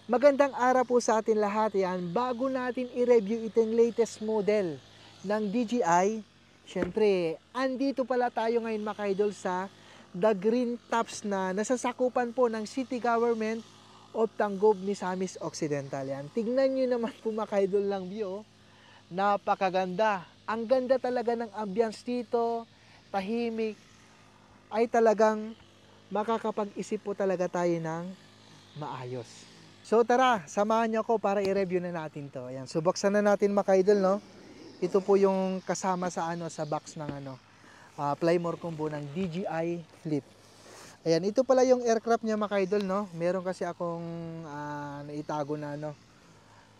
Magandang araw po sa atin lahat. Yan, bago natin i-review itong latest model ng DJI, syempre, andito pala tayo ngayon mga idol sa The Green Tops na nasasakupan po ng City Government of Tanggob, Misamis Occidental. Yan, tignan nyo naman po mga idol ng view. Napakaganda. Ang ganda talaga ng ambience dito, tahimik, ay talagang makakapag-isip po talaga tayo ng maayos. So tara, samahan niyo ako para i-review na natin 'to. Ayan, so buksan na natin mga idol, no. Ito po yung kasama sa sa box ng Plymore combo ng DJI Flip. Ayan, ito pala yung aircraft niya mga idol, no. Meron kasi akong naitago na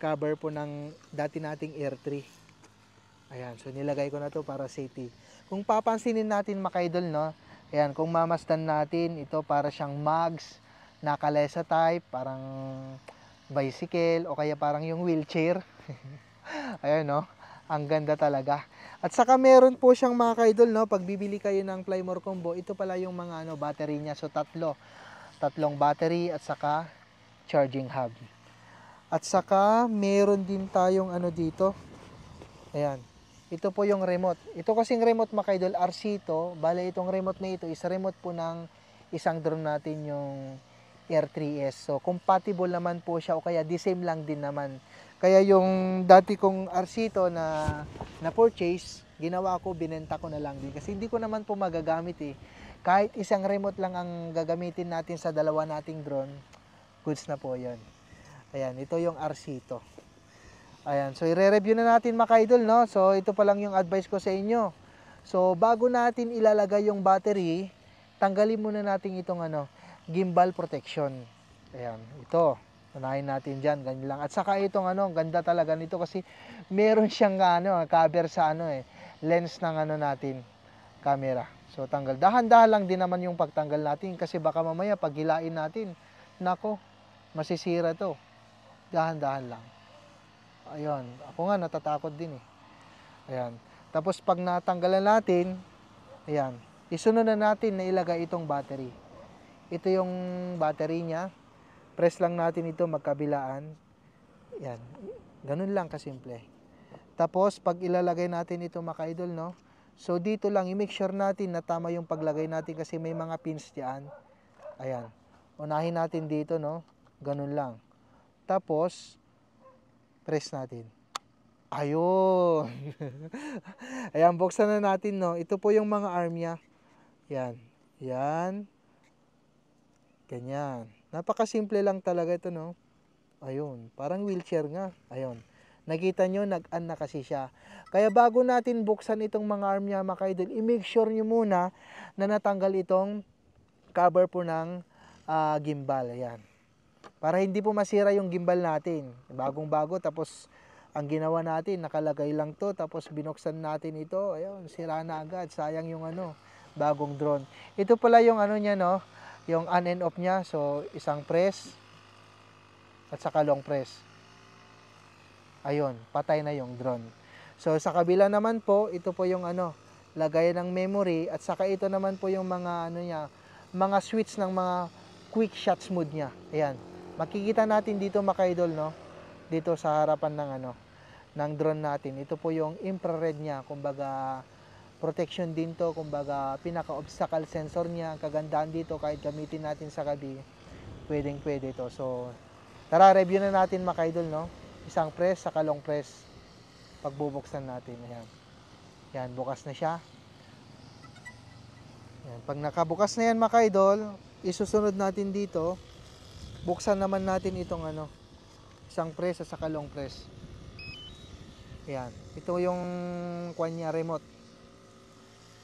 cover po ng dati nating Air 3. Ayan, so nilagay ko na 'to para safety. Kung papansinin natin mga idol, no. Ayan, kung mamasdan natin, ito para siyang mags, nakalesa type, parang bicycle o kaya parang yung wheelchair. Ayan, no. Ang ganda talaga. At saka meron po siyang mga kaidol, no, pag bibili kayo ng Plymore combo, ito pala yung mga battery niya. So tatlong battery at saka charging hub. At saka meron din tayong dito. Ayan. Ito po yung remote. Ito kasing remote mga kaidol, RC to. Bale itong remote na ito is remote po ng isang drone natin, yung Air 3S. So compatible naman po siya o kaya the same lang din naman. Kaya yung dati kong RC to na purchase, ginawa ko, binenta ko na lang din kasi hindi ko naman po magagamit eh. Kahit isang remote lang ang gagamitin natin sa dalawa nating drone, goods na po 'yon. Ayan, ito yung RC to. Ayan, so i-review na natin mga idol, no? So ito pa lang yung advice ko sa inyo. So bago natin ilalagay yung battery, tanggalin muna natin itong gimbal protection. Ayan, ito. Unahin natin diyan, ganyan lang. At saka itong ganda talaga nito kasi meron siyang cover sa lens ng natin, camera. So tanggal. Dahan-dahan lang din naman yung pagtanggal natin kasi baka mamaya pag hilain natin, nako, masisira 'to. Dahan-dahan lang. Ayun, ako nga natatakot din eh. Ayan. Tapos pag natanggalan natin, ayan, isunod na natin na ilagay itong battery. Ito yung battery niya. Press lang natin ito magkabilaan. Ayan. Ganun lang kasimple. Tapos pag ilalagay natin ito mga idol, no? So dito lang i-make sure natin na tama yung paglagay natin kasi may mga pins diyan. Ayan. Unahin natin dito, no? Ganun lang. Tapos press natin. Ayun. Ayan, buksan na natin, no. Ito po yung mga arm niya. Yan. Yan. Ganyan. Napakasimple lang talaga ito, no. Ayun. Parang wheelchair nga. Ayun. Nakita nyo, nag-an na kasi siya. Kaya bago natin buksan itong mga arm niya, mga idol, i-make sure nyo muna na natanggal itong cover po ng gimbal. Ayan. Para hindi po masira yung gimbal natin. Bagong-bago, tapos ang ginawa natin, nakalagay lang to, tapos binuksan natin ito, ayun, sira na agad. Sayang yung bagong drone. Ito pala yung niya, no, yung on and off niya. So, isang press, at saka long press. Ayun, patay na yung drone. So, sa kabila naman po, ito po yung lagay ng memory, at saka ito naman po yung mga niya, mga switch ng mga quick shots mode niya. Ayan. Makikita natin dito mga idol, no? Dito sa harapan ng drone natin. Ito po yung infrared niya, kumbaga protection din to, kumbaga pinaka-obstacle sensor niya. Kagandahan dito, kahit gamitin natin sa gabi, pwedeng-pwede to. So, tara, review na natin mga idol, no? Isang press, saka long press. Pagbubuksan natin, ayan. Yan, bukas na siya. Yan. Pag nakabukas na yan mga idol, isusunod natin dito, buksan naman natin itong isang press at saka long press. Ayan. Ito yung kanya remote.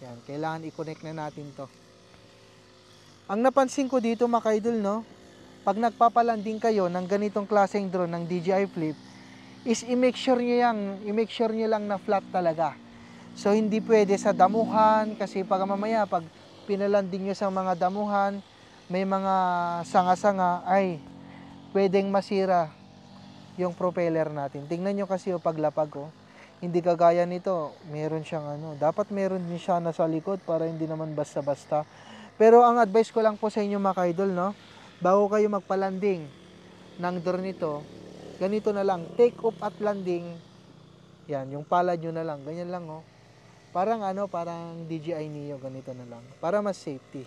Ayan. Kailangan i-connect na natin to. Ang napansin ko dito mga idol, no, pag nagpapalanding kayo ng ganitong klaseng drone ng DJI Flip, is i-make sure nyo lang na flat talaga. So hindi pwede sa damuhan kasi pag mamaya pag pinalanding nyo sa mga damuhan, may mga sanga-sanga, ay pwedeng masira yung propeller natin. Tingnan nyo kasi yung paglapag ko. Hindi kagaya nito, meron siyang dapat meron din siya nasa likod para hindi naman basta-basta. Pero ang advice ko lang po sa inyo mga idol, no, bago kayo magpalanding ng drone nito, ganito na lang, take off at landing. Yan, yung palad nyo na lang, ganyan lang oh. Parang parang DJI Neo, ganito na lang. Para mas safety.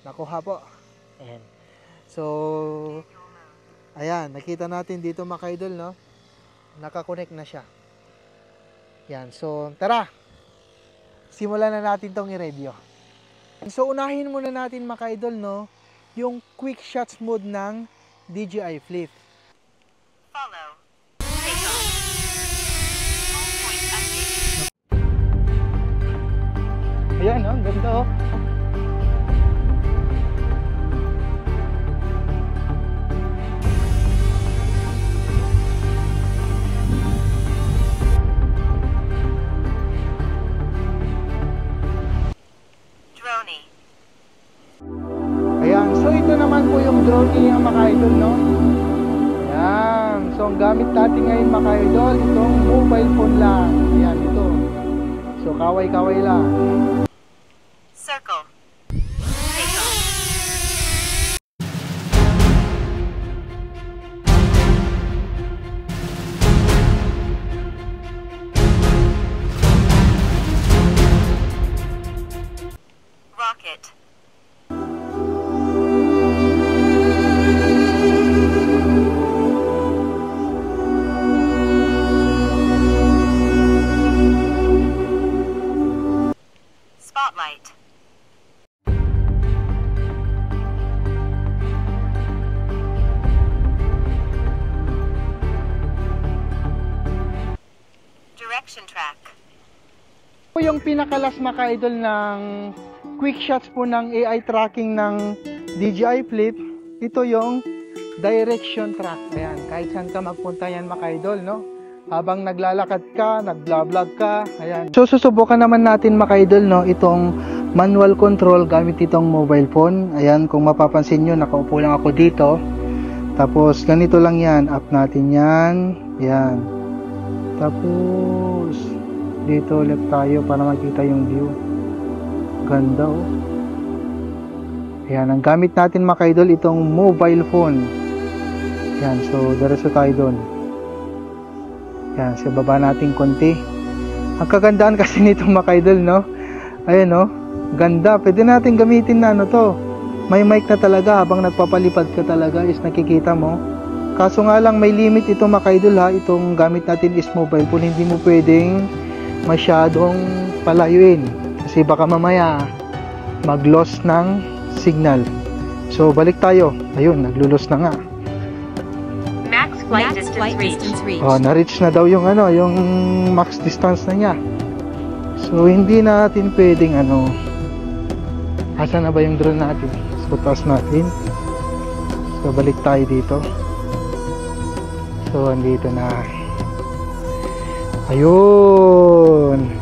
Nakuha po. Ayan. So, ayan, nakita natin dito mga ka-idol, no? Nakakonect na siya. Yan, so, tara! Simulan na natin tong i-review. So, unahin muna natin mga ka-idol, no? Yung quick shots mode ng DJI Flip. Follow. Take off. Home point updated. Ayan, no? Ganda, oh. Drone. Ayan, so ito naman po yung drone niya mga ka-idol, no? Ayan, so ang gamit natin ngayon mga ka-idol, itong mobile phone lang. Ayan, ito. So kaway-kaway lang. Circle. Take off. Rocket. Spotlight. Direction track. Po yung pinakalas mga ka-idol ng quick shots po ng AI tracking ng DJI Flip. Ito yung direction track. Ayan, kahit saan ka magpunta yan mga ka-idol, no? Habang naglalakad ka, nagla-vlog ka, ayan. So susubukan naman natin mga ka-idol, no, itong manual control gamit itong mobile phone. Ayan, kung mapapansin nyo, nakaupo lang ako dito. Tapos ganito lang yan, up natin yan. Ayan. Tapos dito ulit tayo para makita yung view. Ganda oh. Ayan, ang gamit natin mga ka-idol, itong mobile phone. Ayan, so diretso tayo doon. Ayan, sa baba natin konti. Ang kagandaan kasi nitong mga ka-idol, no? Ayan oh, ganda. Pwede natin gamitin na to. May mic na talaga habang nagpapalipad ka talaga is nakikita mo. Kaso nga lang may limit ito mga ka-idol ha. Itong gamit natin is mobile phone. Hindi mo pwedeng masyadong palayuin. Kasi baka mamaya mag-loss ng signal. So balik tayo. Ayun, naglulos na nga. Max flight distance reached. Oh, na-reach na daw yung yung max distance na niya. So hindi natin pwedeng asan na ba yung drone natin? So taas natin. So balik tayo dito. So andito na. Ayun.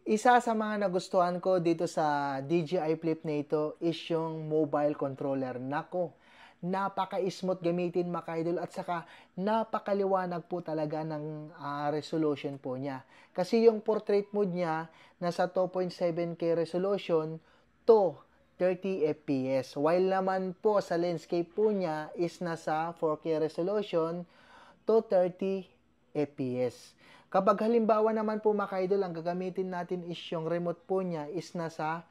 Isa sa mga nagustuhan ko dito sa DJI Flip na ito is yung mobile controller. Nako, napaka-smooth gamitin mga ka-idol at saka napakaliwanag po talaga ng resolution po niya. Kasi yung portrait mode niya nasa 2.7K resolution to 30 fps. While naman po sa landscape po niya is nasa 4K resolution to 30 fps. Kapag halimbawa naman po mga ka-idol, ang gagamitin natin is yung remote po niya is nasa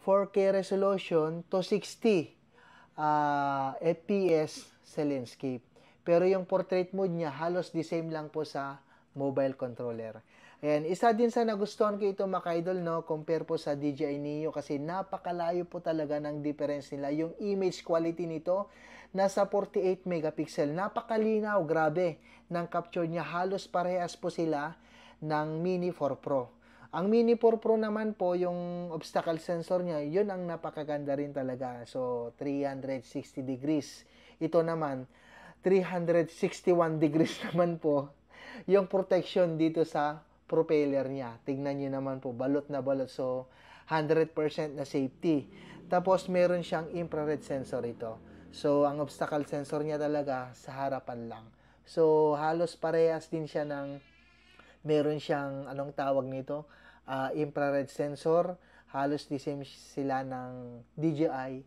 4K resolution to 60 FPS sa landscape. Pero yung portrait mode niya, halos the same lang po sa mobile controller. Ayan, isa din sa nagustuhan ko ito mga ka-idol, no, compare po sa DJI Neo kasi napakalayo po talaga ng difference nila. Yung image quality nito, nasa 48 megapixel. Napakalinaw, grabe, ng capture niya. Halos parehas po sila ng Mini 4 Pro. Ang Mini 4 Pro naman po, yung obstacle sensor niya, yun ang napakaganda rin talaga. So, 360 degrees. Ito naman, 361 degrees naman po yung protection dito sa propeller niya. Tignan nyo naman po, balot na balot. So, 100% na safety. Tapos, meron siyang infrared sensor ito. So, ang obstacle sensor niya talaga sa harapan lang. So, halos parehas din siya ng, meron siyang, anong tawag nito? Infrared sensor. Halos the same sila ng DJI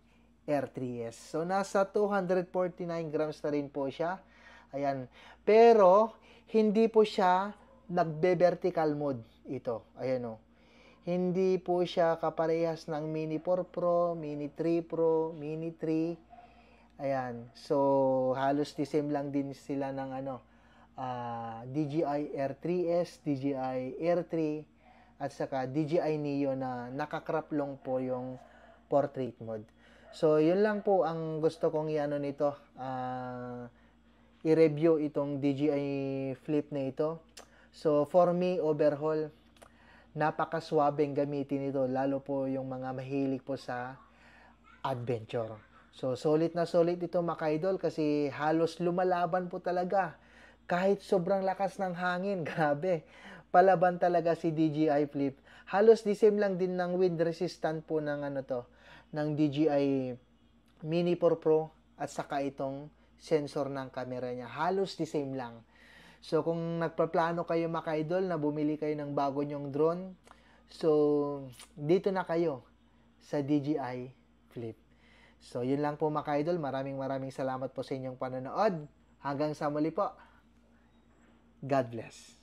Air 3S. So, nasa 249 grams na rin po siya. Ayan. Pero, hindi po siya nagbe-vertical mode ito. Ayan o. Hindi po siya kaparehas ng Mini 4 Pro, Mini 3 Pro, Mini 3. Ayan. So, halos the same lang din sila ng DJI Air 3S, DJI Air 3, at saka DJI Neo na nakakrop long po yung portrait mode. So, yun lang po ang gusto kong nito. I-review itong DJI Flip na ito. So, for me, overhaul, napakaswabeng gamitin ito, lalo po yung mga mahilig po sa adventure. So, solid na solid ito mga ka-idol kasi halos lumalaban po talaga. Kahit sobrang lakas ng hangin, grabe. Palaban talaga si DJI Flip. Halos the same lang din ng wind resistant po ng ng DJI Mini 4 Pro at saka itong sensor ng camera niya. Halos the same lang. So, kung nagpaplano kayo mga ka-idol na bumili kayo ng bago nyong drone, so, dito na kayo sa DJI Flip. So, yun lang po mga ka-idol. Maraming salamat po sa inyong panonood. Hanggang sa muli po. God bless.